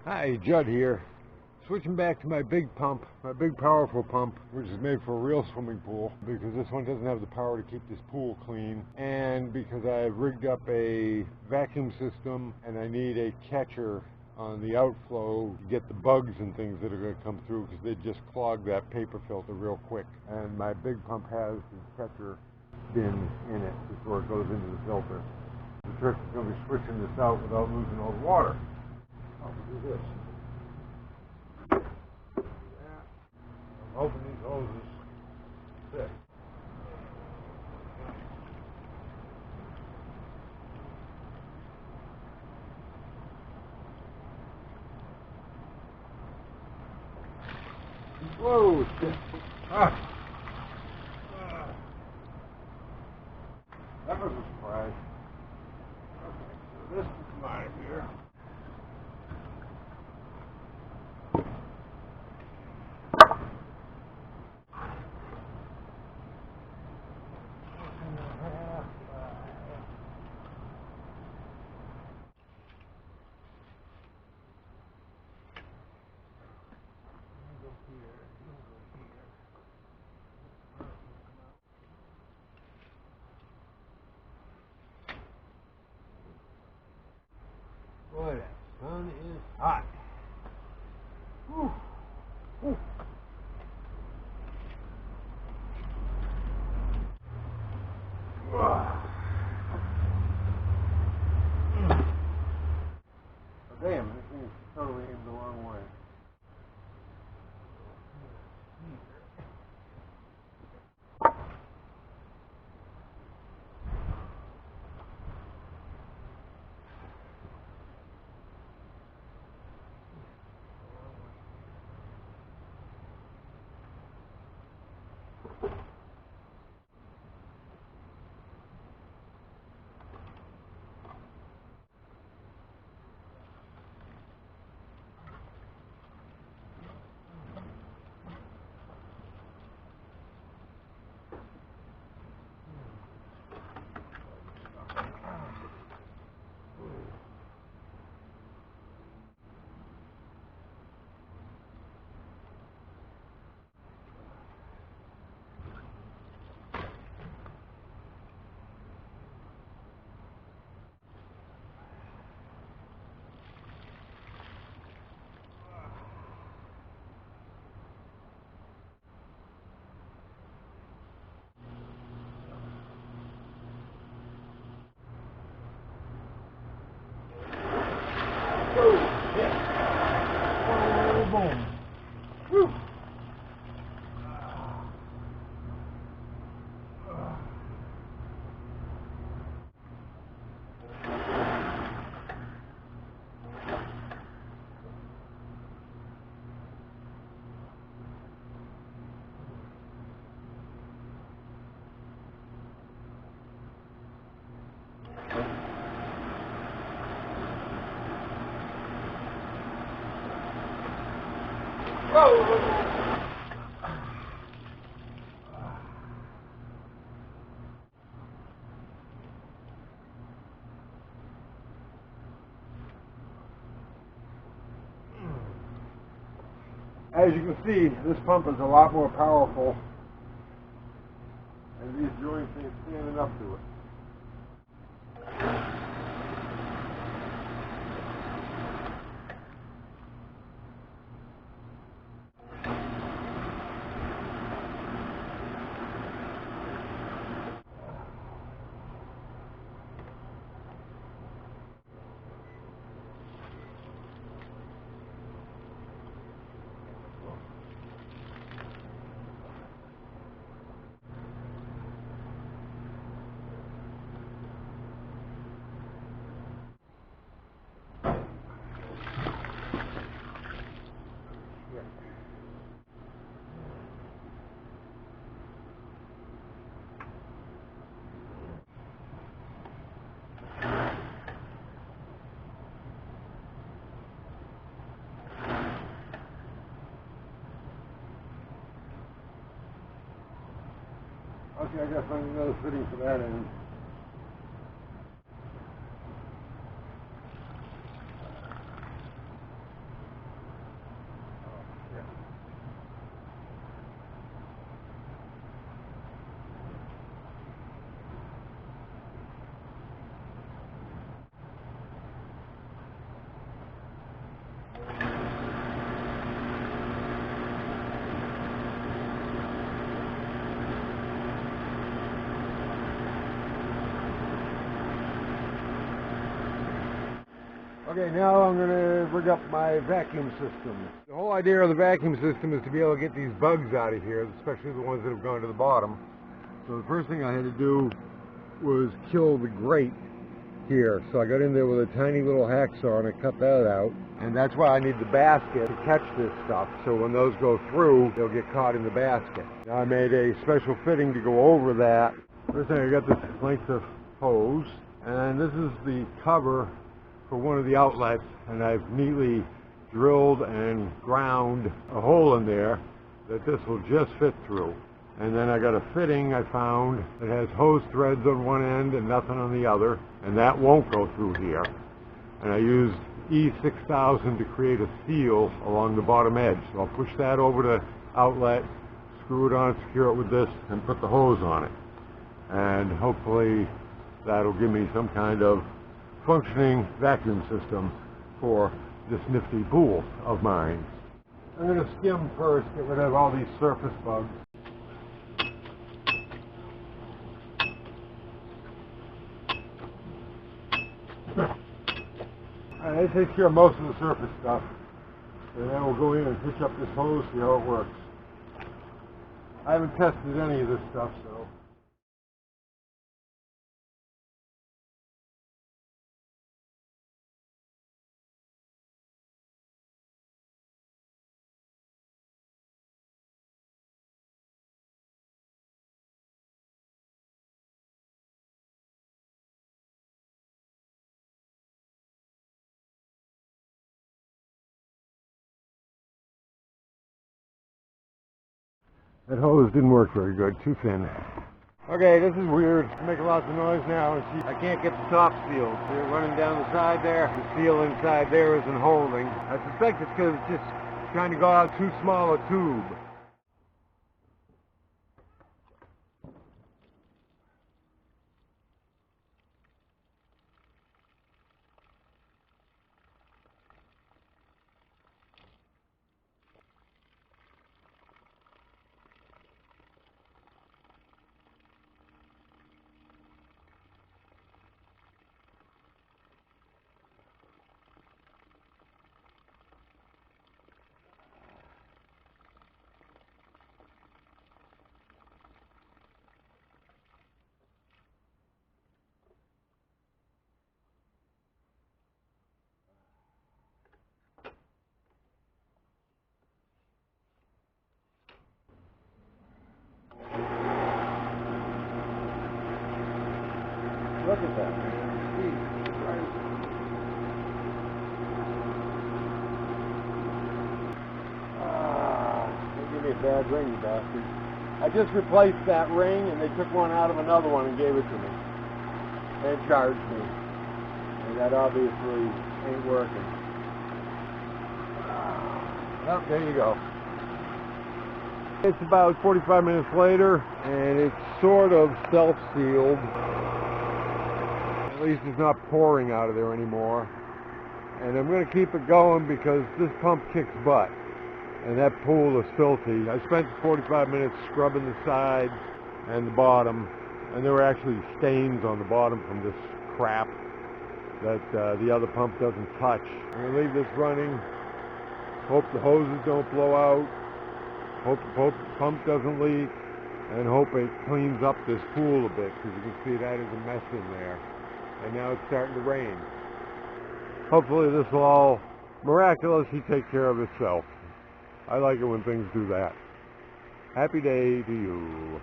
Hi, Judd here. Switching back to my big pump, my big powerful pump, which is made for a real swimming pool, because this one doesn't have the power to keep this pool clean, and because I've rigged up a vacuum system and I need a catcher on the outflow to get the bugs and things that are going to come through, because they just clog that paper filter real quick. And my big pump has the catcher bin in it before it goes into the filter. The trick is going to be switching this out without losing all the water. I'll do this. Yeah. I'm hoping these hoses fit. Whoa, shit. That was a surprise. Okay, so this will come out of here. Boy, that sun is hot. Whew. Whew. Oh, damn, this thing is totally aimed the wrong way. Boom. Whew. As you can see, this pump is a lot more powerful, and these joints ain't standing up to it. Okay, I gotta find another fitting for that end. Okay, now I'm going to rig up my vacuum system. The whole idea of the vacuum system is to be able to get these bugs out of here, especially the ones that have gone to the bottom. So the first thing I had to do was kill the grate here. So I got in there with a tiny little hacksaw and I cut that out. And that's why I need the basket to catch this stuff. So when those go through, they'll get caught in the basket. Now I made a special fitting to go over that. First thing, I got this length of hose. And this is the cover for one of the outlets, and I've neatly drilled and ground a hole in there that this will just fit through. And then I got a fitting I found that has hose threads on one end and nothing on the other, and that won't go through here. And I used E6000 to create a seal along the bottom edge. So I'll push that over the outlet, screw it on, secure it with this, and put the hose on it. And hopefully that'll give me some kind of functioning vacuum system for this nifty pool of mine. I'm going to skim first, get rid of all these surface bugs. Alright, that takes care of most of the surface stuff. And then we'll go in and hitch up this hose, see how it works. I haven't tested any of this stuff, so. That hose didn't work very good, too thin. Okay, this is weird. It's making lots of noise now, and see, I can't get the top sealed. They're running down the side there. The seal inside there isn't holding. I suspect it's because it's just trying to go out too small a tube. Look at that, man. Jesus Christ. They give me a bad ring, you bastard. I just replaced that ring, and they took one out of another one and gave it to me. And charged me. And that obviously ain't working. Oh, there you go. It's about 45 minutes later, and it's sort of self-sealed. At least it's not pouring out of there anymore. And I'm going to keep it going because this pump kicks butt. And that pool is filthy. I spent 45 minutes scrubbing the sides and the bottom. And there were actually stains on the bottom from this crap that the other pump doesn't touch. I'm going to leave this running. Hope the hoses don't blow out. Hope the pump doesn't leak. And hope it cleans up this pool a bit, because you can see that is a mess in there. And now it's starting to rain. Hopefully this will all miraculously take care of itself. I like it when things do that. Happy day to you.